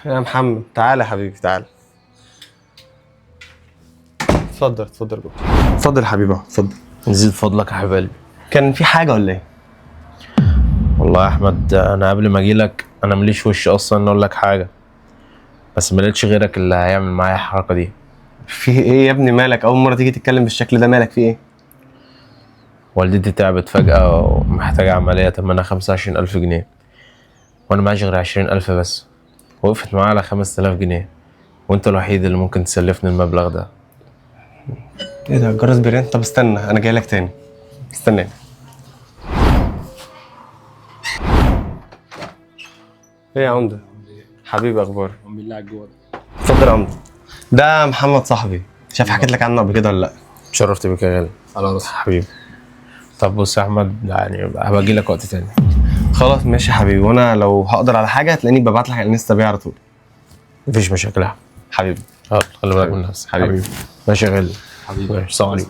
يا محمد تعالى يا حبيبي تعالى. اتفضل اتفضل جوه. اتفضل يا حبيبي اتفضل. نزيد فضلك يا حبيب قلبي. كان في حاجه ولا ايه؟ والله يا احمد انا قبل ما اجيلك انا مليش وش اصلا ان اقول لك حاجه، بس ملقتش غيرك اللي هيعمل معايا الحركه دي. في ايه يا ابني مالك؟ اول مره تيجي تتكلم بالشكل ده، مالك في ايه؟ والدتي تعبت فجاه ومحتاجه عمليه تمنها 25,000 جنيه، وانا معيش غير 20,000 بس. وقفت معايا على 5000 جنيه، وانت الوحيد اللي ممكن تسلفني المبلغ ده. ايه ده جرس بيرن؟ طب استنى انا جاي لك تاني، استناني. ايه يا عمده؟ حبيبي اخبارك؟ بالله على الجوع. اتفضل يا عمده. ده محمد صاحبي، شايف حكيت لك عنه قبل كده ولا لا؟ اتشرفت بك يا غالي. على راسي حبيبي. طب بص يا احمد، يعني هبقى اجي لك وقت تاني. خلاص ماشي يا حبيبي، وانا لو هقدر على حاجه هتلاقيني ببعت لك على الانستا بيه على طول. مفيش مشاكل يا احمد. حبيبي خلي بالك من نفسك حبيبي. ماشي يا غالي. حبيبي. ماشي، السلام عليكم.